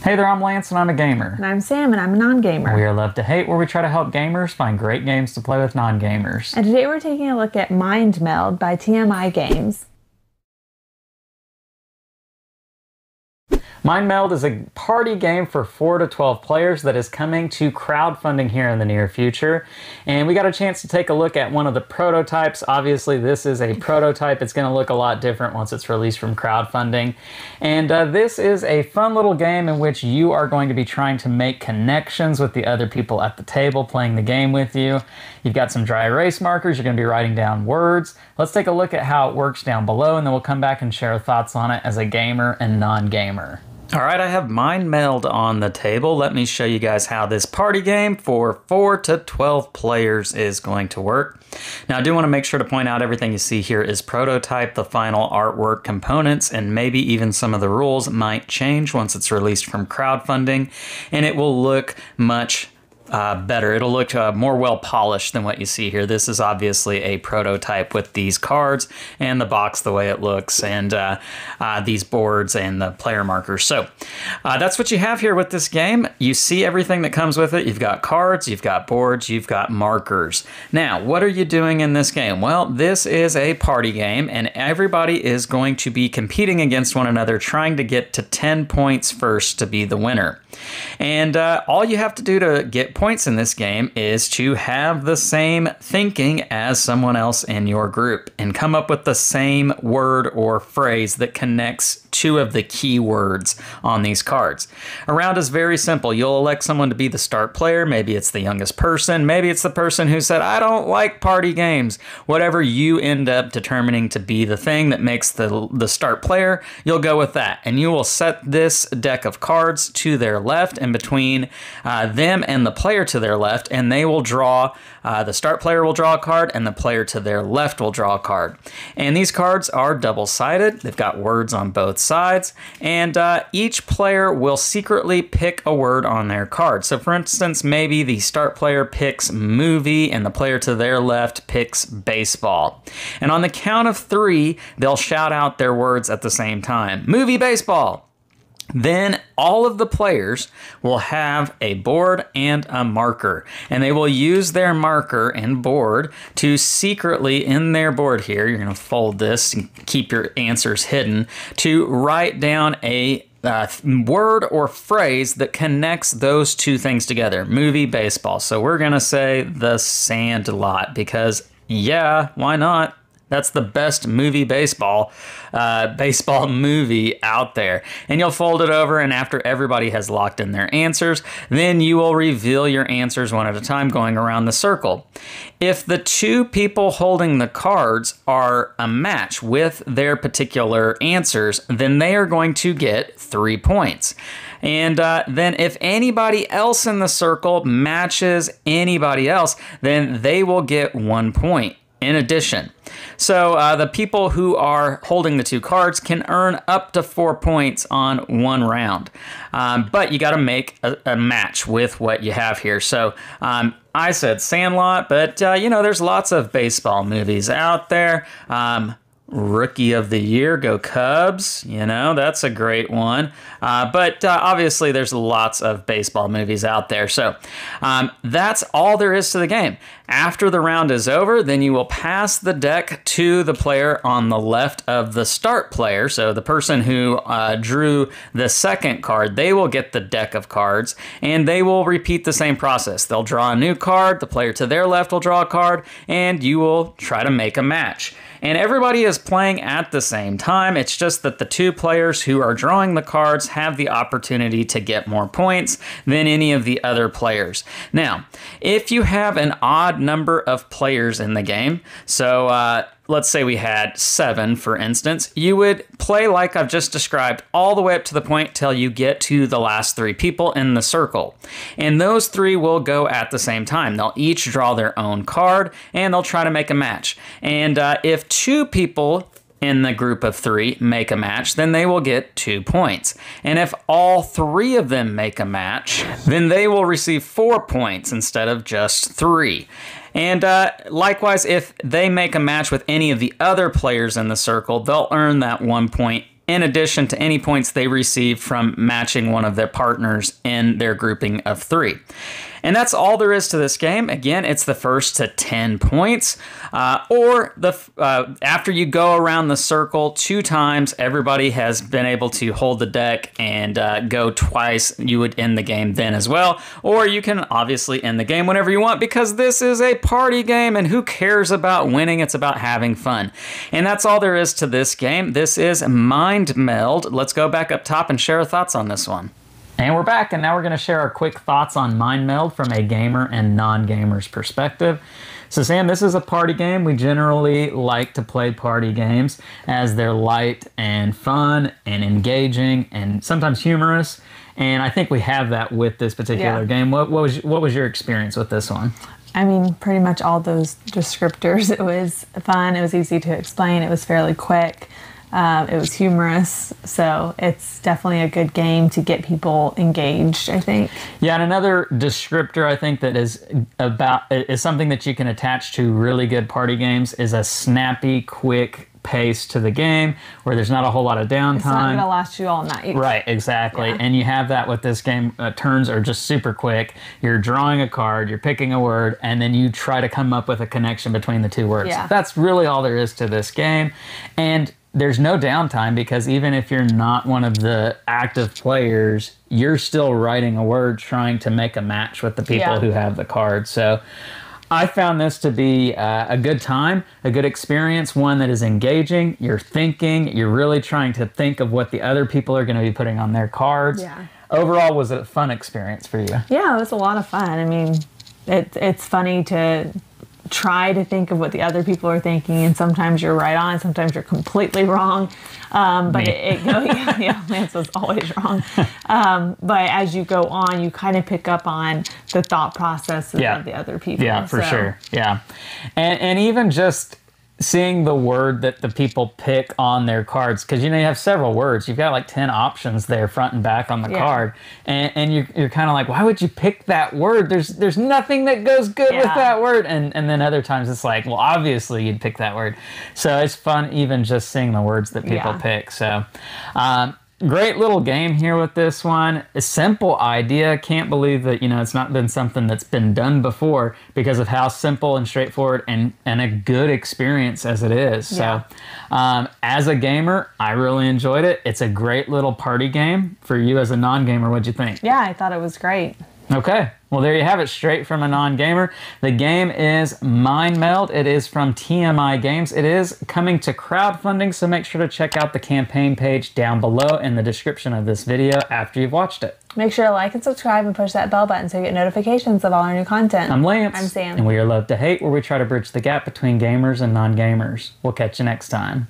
Hey there, I'm Lance and I'm a gamer. And I'm Sam and I'm a non-gamer. We are Love to Hate, where we try to help gamers find great games to play with non-gamers. And today we're taking a look at Mindmeld by TMI Games. Mindmeld is a party game for 4 to 12 players that is coming to crowdfunding here in the near future. And we got a chance to take a look at one of the prototypes. Obviously, this is a prototype. It's going to look a lot different once it's released from crowdfunding. And this is a fun little game in which you are going to be trying to make connections with the other people at the table playing the game with you. You've got some dry erase markers. You're going to be writing down words. Let's take a look at how it works down below, and then we'll come back and share our thoughts on it as a gamer and non-gamer. All right, I have Mindmeld on the table. Let me show you guys how this party game for 4 to 12 players is going to work. Now, I do want to make sure to point out everything you see here is prototype. The final artwork components and maybe even some of the rules might change once it's released from crowdfunding, and it will look much better. It'll look more well polished than what you see here. This is obviously a prototype with these cards and the box the way it looks, and these boards and the player markers. So that's what you have here with this game. You see everything that comes with it. You've got cards, you've got boards, you've got markers. Now, what are you doing in this game? Well, this is a party game, and everybody is going to be competing against one another, trying to get to 10 points first to be the winner. And all you have to do to get points in this game is to have the same thinking as someone else in your group and come up with the same word or phrase that connects two of the key words on these cards. A round is very simple. You'll elect someone to be the start player. Maybe it's the youngest person. Maybe it's the person who said, I don't like party games. Whatever you end up determining to be the thing that makes the start player, you'll go with that. And you will set this deck of cards to their left and between them and the player to their left, and they will draw, the start player will draw a card and the player to their left will draw a card. And these cards are double-sided. They've got words on both sides, and each player will secretly pick a word on their card. So for instance, maybe the start player picks movie and the player to their left picks baseball. And on the count of 3, they'll shout out their words at the same time. Movie, baseball. Then all of the players will have a board and a marker, and they will use their marker and board to secretly, in their board here, you're going to fold this and keep your answers hidden, to write down a word or phrase that connects those two things together, movie, baseball. So we're going to say The Sandlot because, yeah, why not? That's the best movie baseball movie out there. And you'll fold it over, and after everybody has locked in their answers, then you will reveal your answers one at a time going around the circle. If the two people holding the cards are a match with their particular answers, then they are going to get 3 points. And then if anybody else in the circle matches anybody else, then they will get 1 point. In addition, so the people who are holding the two cards can earn up to 4 points on one round, but you got to make a match with what you have here. So I said Sandlot, but you know, there's lots of baseball movies out there. Rookie of the Year, go Cubs, you know, that's a great one. But obviously there's lots of baseball movies out there. So that's all there is to the game. After the round is over, then you will pass the deck to the player on the left of the start player. So the person who drew the second card, they will get the deck of cards, and they will repeat the same process. They'll draw a new card, the player to their left will draw a card, and you will try to make a match. And everybody is playing at the same time. It's just that the two players who are drawing the cards have the opportunity to get more points than any of the other players. Now, if you have an odd number of players in the game, so let's say we had 7, for instance, you would play like I've just described all the way up to the point till you get to the last 3 people in the circle. And those 3 will go at the same time. They'll each draw their own card, and they'll try to make a match. And if 2 people in the group of 3 make a match, then they will get 2 points. And if all 3 of them make a match, then they will receive 4 points instead of just 3. And likewise, if they make a match with any of the other players in the circle, they'll earn that 1 point in addition to any points they receive from matching one of their partners in their grouping of 3. And that's all there is to this game. Again, it's the first to 10 points. After you go around the circle 2 times, everybody has been able to hold the deck and go twice. You would end the game then as well. Or you can obviously end the game whenever you want, because this is a party game and who cares about winning? It's about having fun. And that's all there is to this game. This is Mindmeld. Let's go back up top and share our thoughts on this one. And we're back, and now we're going to share our quick thoughts on Mindmeld from a gamer and non-gamer's perspective. So Sam, this is a party game. We generally like to play party games as they're light and fun and engaging and sometimes humorous. And I think we have that with this particular game. What was your experience with this one? I mean, pretty much all those descriptors. It was fun. It was easy to explain. It was fairly quick. It was humorous, so it's definitely a good game to get people engaged, I think. Yeah, and another descriptor I think that is something that you can attach to really good party games is a snappy, quick pace to the game where there's not a whole lot of downtime. It's not going to last you all night. Right, exactly. Yeah. And you have that with this game. Turns are just super quick. You're drawing a card, you're picking a word, and then you try to come up with a connection between the 2 words. Yeah. That's really all there is to this game. And there's no downtime, because even if you're not one of the active players, you're still writing a word trying to make a match with the people who have the card. So I found this to be a good time, a good experience, one that is engaging. You're thinking, you're really trying to think of what the other people are going to be putting on their cards. Yeah. Overall, was it a fun experience for you? Yeah, it was a lot of fun. I mean, it's funny to try to think of what the other people are thinking, and sometimes you're right on, sometimes you're completely wrong. But Lance was always wrong. But as you go on, you kind of pick up on the thought processes of the other people. Yeah, for sure. Yeah. And even just seeing the word that the people pick on their cards, because you have several words, you've got like 10 options there front and back on the card, and you're kind of like, why would you pick that word? There's nothing that goes good with that word. And then other times it's like, well, obviously you'd pick that word. So it's fun even just seeing the words that people pick. So great little game here with this one. A simple idea. Can't believe that, it's not been something that's been done before because of how simple and straightforward and a good experience as it is. Yeah. So as a gamer, I really enjoyed it. It's a great little party game. For you as a non-gamer, what'd you think? Yeah, I thought it was great. Okay. Well, there you have it, straight from a non-gamer. The game is Mindmeld. It is from TMI Games. It is coming to crowdfunding, so make sure to check out the campaign page down below in the description of this video after you've watched it. Make sure to like and subscribe and push that bell button so you get notifications of all our new content. I'm Lance. I'm Sam. And we are Love to Hate, where we try to bridge the gap between gamers and non-gamers. We'll catch you next time.